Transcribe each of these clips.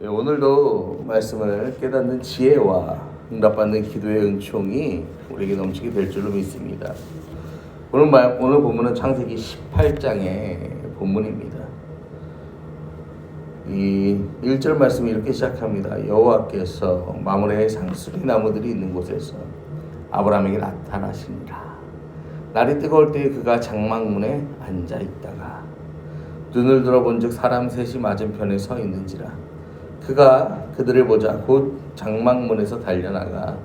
오늘도 말씀을 깨닫는 지혜와 응답받는 기도의 은총이 우리에게 넘치게 될 줄로 믿습니다. 오늘 본문은 창세기 18장의 본문입니다. 이 1절 말씀이 이렇게 시작합니다. 여호와께서 마므레의 상수리 나무들이 있는 곳에서 아브라함에게 나타나시니라. 날이 뜨거울 때에 그가 장막문에 앉아 있다가 눈을 들어본즉 사람 셋이 맞은편에 서 있는지라. 그가 그들을 보자 곧 장막문에서 달려나가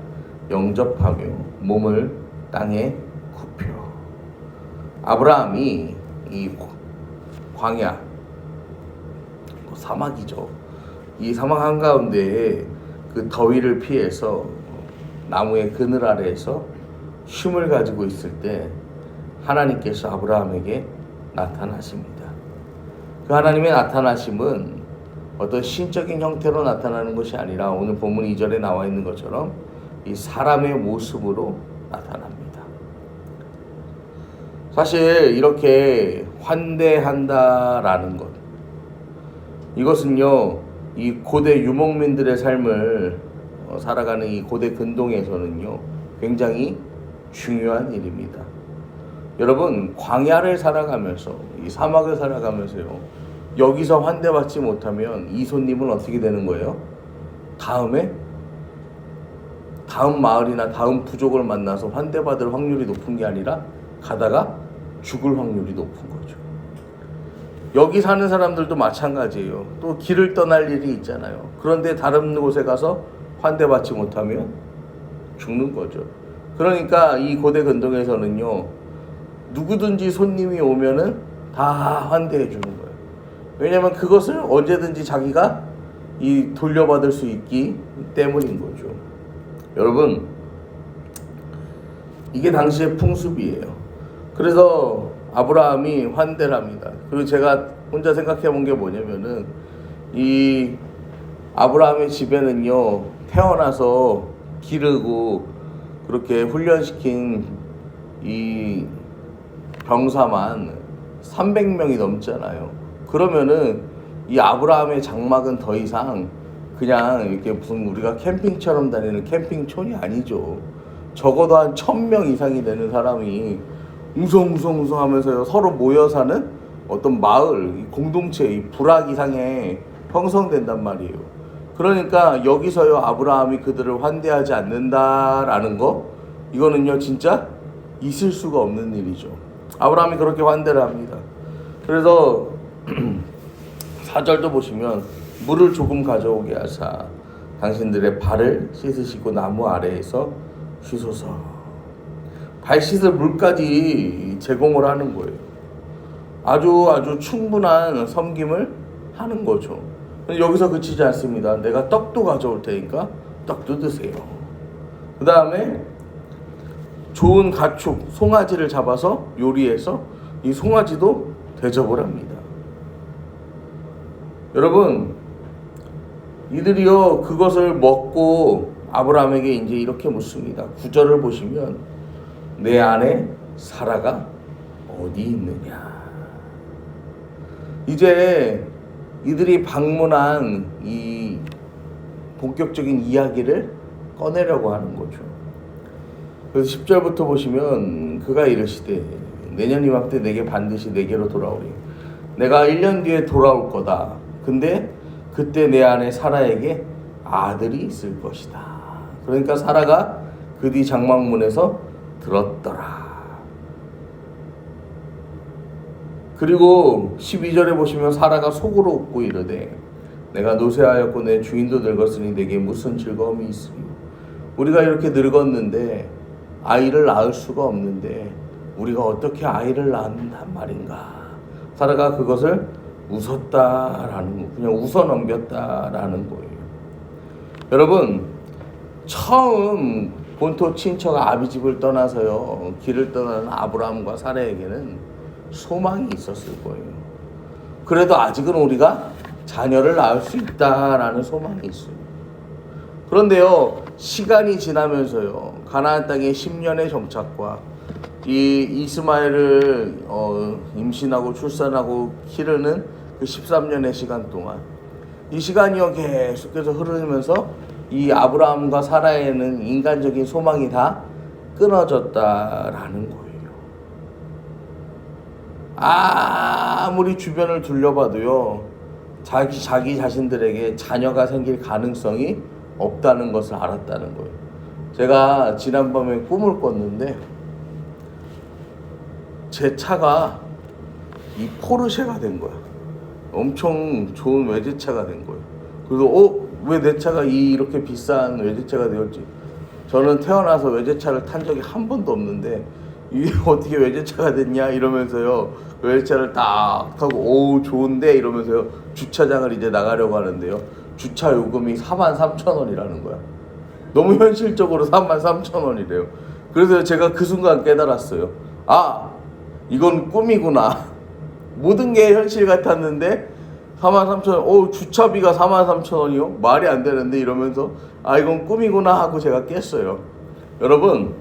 영접하며 몸을 땅에 굽혀. 아브라함이 이 광야, 사막이죠. 이 사막 한가운데에 그 더위를 피해서 나무의 그늘 아래에서 쉼을 가지고 있을 때 하나님께서 아브라함에게 나타나십니다. 그 하나님의 나타나심은 어떤 신적인 형태로 나타나는 것이 아니라 오늘 본문 2절에 나와 있는 것처럼 이 사람의 모습으로 나타납니다. 사실 이렇게 환대한다라는 것, 이것은요, 이 고대 유목민들의 삶을 살아가는 이 고대 근동에서는요, 굉장히 중요한 일입니다. 여러분, 광야를 살아가면서, 이 사막을 살아가면서요, 여기서 환대받지 못하면 이 손님은 어떻게 되는 거예요? 다음 마을이나 다음 부족을 만나서 환대받을 확률이 높은 게 아니라 가다가 죽을 확률이 높은 거죠. 여기 사는 사람들도 마찬가지예요. 또 길을 떠날 일이 있잖아요. 그런데 다른 곳에 가서 환대받지 못하면 죽는 거죠. 그러니까 이 고대 근동에서는요, 누구든지 손님이 오면은 다 환대해 주는 거예요. 왜냐하면 그것을 언제든지 자기가 돌려받을 수 있기 때문인 거죠. 여러분, 이게 당시의 풍습이에요. 그래서 아브라함이 환대를 합니다. 그리고 제가 혼자 생각해 본 게 뭐냐면은, 이 아브라함의 집에는요, 태어나서 기르고 그렇게 훈련시킨 이 병사만 300명이 넘잖아요. 그러면은 이 아브라함의 장막은 더 이상 그냥 이렇게 무슨 우리가 캠핑처럼 다니는 캠핑촌이 아니죠. 적어도 한 1000명 이상이 되는 사람이 웅성웅성 하면서 서로 모여 사는 어떤 마을, 공동체, 이 부락 이상의 형성된단 말이에요. 그러니까 여기서요, 아브라함이 그들을 환대하지 않는다라는 거, 이거는요, 진짜 있을 수가 없는 일이죠. 아브라함이 그렇게 환대를 합니다. 그래서 4절도 보시면 물을 조금 가져오게 하사 당신들의 발을 씻으시고 나무 아래에서 쉬소서. 발 씻을 물까지 제공을 하는 거예요. 아주 충분한 섬김을 하는 거죠. 여기서 그치지 않습니다. 내가 떡도 가져올 테니까 떡도 드세요. 그 다음에 좋은 가축, 송아지를 잡아서 요리해서 이 송아지도 대접을 합니다. 여러분, 이들이요, 그것을 먹고 아브라함에게 이제 이렇게 묻습니다. 9절을 보시면 내 안에 사라가 어디 있느냐. 이제 이들이 방문한 이 본격적인 이야기를 꺼내려고 하는 거죠. 그래서 10절부터 보시면 그가 이르시되 내년 이맘때 내게 반드시 내게로 돌아오리. 내가 1년 뒤에 돌아올 거다. 근데 그때 내 안에 사라에게 아들이 있을 것이다. 그러니까 사라가 그 뒤 장막문에서 들었더라. 그리고 12절에 보시면 사라가 속으로 웃고 이르되 내가 노쇠하였고 내 주인도 늙었으니 내게 무슨 즐거움이 있으리요. 우리가 이렇게 늙었는데 아이를 낳을 수가 없는데 우리가 어떻게 아이를 낳는단 말인가. 사라가 그것을 웃었다라는, 그냥 웃어 넘겼다라는 거예요. 여러분, 처음 본토 친척 아비집을 떠나서요, 길을 떠나는 아브라함과 사라에게는 소망이 있었을 거예요. 그래도 아직은 우리가 자녀를 낳을 수 있다라는 소망이 있어요. 그런데요, 시간이 지나면서요, 가나안 땅의 10년의 정착과 이 이스마엘을 임신하고 출산하고 기르는 그 13년의 시간 동안 이 시간이요 계속해서 흐르면서 이 아브라함과 사라에는 인간적인 소망이 다 끊어졌다라는 거예요. 아무리 주변을 둘러봐도요, 자기 자신들에게 자녀가 생길 가능성이 없다는 것을 알았다는 거예요. 제가 지난밤에 꿈을 꿨는데 제 차가 이 포르쉐가 된 거야. 엄청 좋은 외제차가 된 거예요. 그래서 왜 내 차가 이렇게 비싼 외제차가 되었지? 저는 태어나서 외제차를 탄 적이 한 번도 없는데 이게 어떻게 외제차가 됐냐 이러면서요, 외제차를 딱 타고 좋은데 이러면서요, 주차장을 이제 나가려고 하는데요, 주차 요금이 43,000원이라는 거야. 너무 현실적으로 43,000원이래요. 그래서 제가 그 순간 깨달았어요. 이건 꿈이구나. 모든 게 현실 같았는데 43,000원, 주차비가 43,000원이요? 말이 안 되는데 이러면서 이건 꿈이구나 하고 제가 깼어요. 여러분,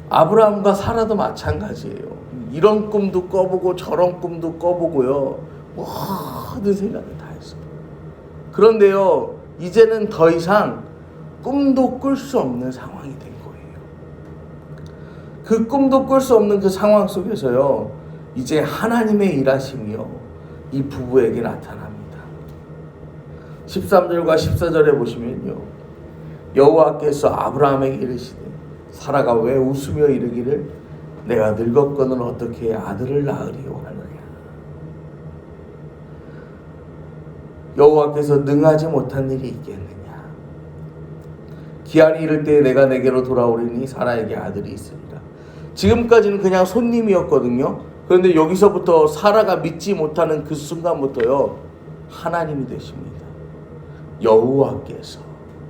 아브라함과 사라도 마찬가지예요. 이런 꿈도 꿔보고 저런 꿈도 꿔보고요, 모든 생각을 다 했어요. 그런데요, 이제는 더 이상 꿈도 꿀 수 없는 상황이 된 거예요. 그 꿈도 꿀 수 없는 그 상황 속에서요, 이제 하나님의 일하심이요, 이 부부에게 나타납니다. 13절과 14절에 보시면요, 여호와께서 아브라함에게 이르시되 사라가 왜 웃으며 이르기를 내가 늙었거늘 어떻게 아들을 낳으리요 하느냐. 여호와께서 능하지 못한 일이 있겠느냐. 기한이 이를 때에 내가 내게로 돌아오리니 사라에게 아들이 있으리라. 지금까지는 그냥 손님이었거든요. 그런데 여기서부터 사라가 믿지 못하는 그 순간부터요, 하나님이 되십니다. 여호와께서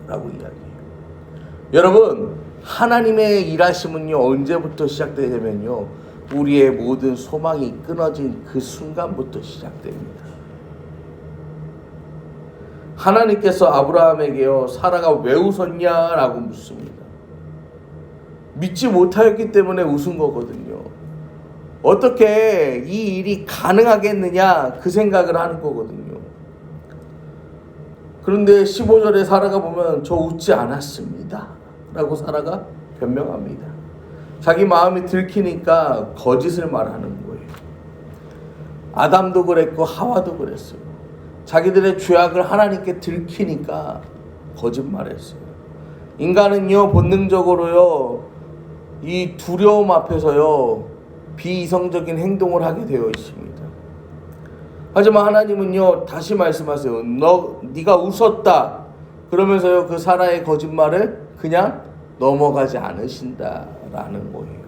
라고 이야기해요. 여러분, 하나님의 일하심은요, 언제부터 시작되냐면요, 우리의 모든 소망이 끊어진 그 순간부터 시작됩니다. 하나님께서 아브라함에게요, 사라가 왜 웃었냐라고 묻습니다. 믿지 못하였기 때문에 웃은 거거든요. 어떻게 이 일이 가능하겠느냐, 그 생각을 하는 거거든요. 그런데 15절에 사라가 보면 저 웃지 않았습니다 라고 사라가 변명합니다. 자기 마음이 들키니까 거짓을 말하는 거예요. 아담도 그랬고 하와도 그랬어요. 자기들의 죄악을 하나님께 들키니까 거짓말했어요. 인간은요, 본능적으로요, 이 두려움 앞에서요, 비이성적인 행동을 하게 되어 있습니다. 하지만 하나님은요, 다시 말씀하세요. 네가 웃었다 그러면서요, 그 사라의 거짓말을 그냥 넘어가지 않으신다라는 거예요.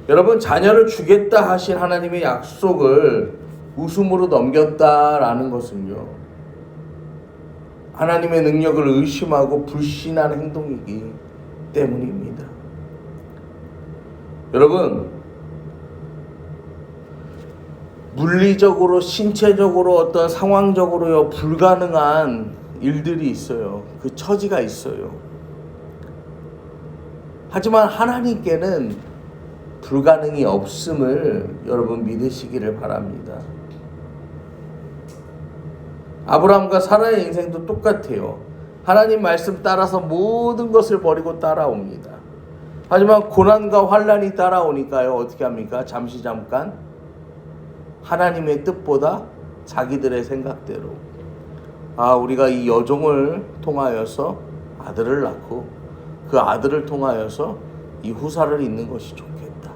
여러분, 자녀를 주겠다 하신 하나님의 약속을 웃음으로 넘겼다라는 것은요, 하나님의 능력을 의심하고 불신하는 행동이기 때문입니다. 여러분, 물리적으로, 신체적으로, 어떤 상황적으로요, 불가능한 일들이 있어요. 그 처지가 있어요. 하지만 하나님께는 불가능이 없음을 여러분 믿으시기를 바랍니다. 아브라함과 사라의 인생도 똑같아요. 하나님 말씀 따라서 모든 것을 버리고 따라옵니다. 하지만 고난과 환난이 따라오니까요, 어떻게 합니까? 잠깐 하나님의 뜻보다 자기들의 생각대로, 우리가 이 여종을 통하여서 아들을 낳고 그 아들을 통하여서 이 후사를 잇는 것이 좋겠다.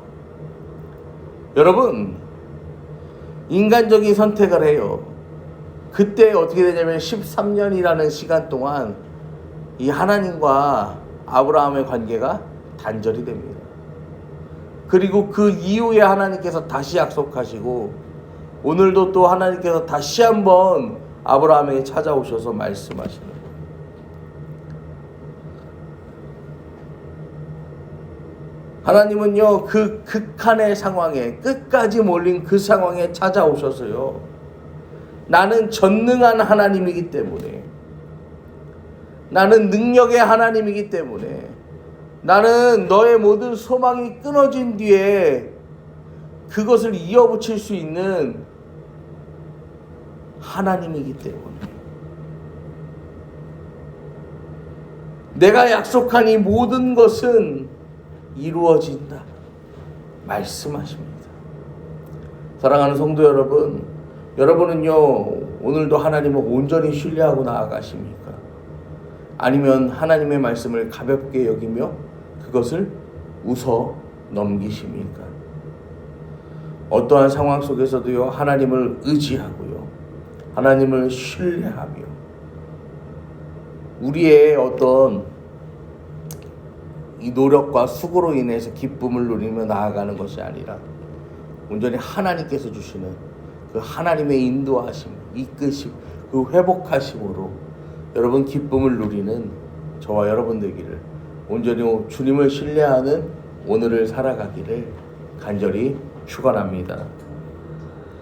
여러분, 인간적인 선택을 해요. 그때 어떻게 되냐면 13년이라는 시간 동안 이 하나님과 아브라함의 관계가 단절이 됩니다. 그리고 그 이후에 하나님께서 다시 약속하시고, 오늘도 또 하나님께서 다시 한번 아브라함에게 찾아오셔서 말씀하시는 거예요. 하나님은요, 그 극한의 상황에, 끝까지 몰린 그 상황에 찾아오셔서요, 나는 전능한 하나님이기 때문에, 나는 능력의 하나님이기 때문에, 나는 너의 모든 소망이 끊어진 뒤에 그것을 이어붙일 수 있는 하나님이기 때문에. 내가 약속한 이 모든 것은 이루어진다 말씀하십니다. 사랑하는 성도 여러분, 여러분은요 오늘도 하나님을 온전히 신뢰하고 나아가십니까? 아니면 하나님의 말씀을 가볍게 여기며 그것을 웃어 넘기십니까? 어떠한 상황 속에서도요 하나님을 의지하고요 하나님을 신뢰하며 우리의 어떤 이 노력과 수고로 인해서 기쁨을 누리며 나아가는 것이 아니라 온전히 하나님께서 주시는 그 하나님의 인도하심, 이끄심, 그 회복하심으로 여러분 기쁨을 누리는 저와 여러분 되기를, 온전히 주님을 신뢰하는 오늘을 살아가기를 간절히 축원합니다.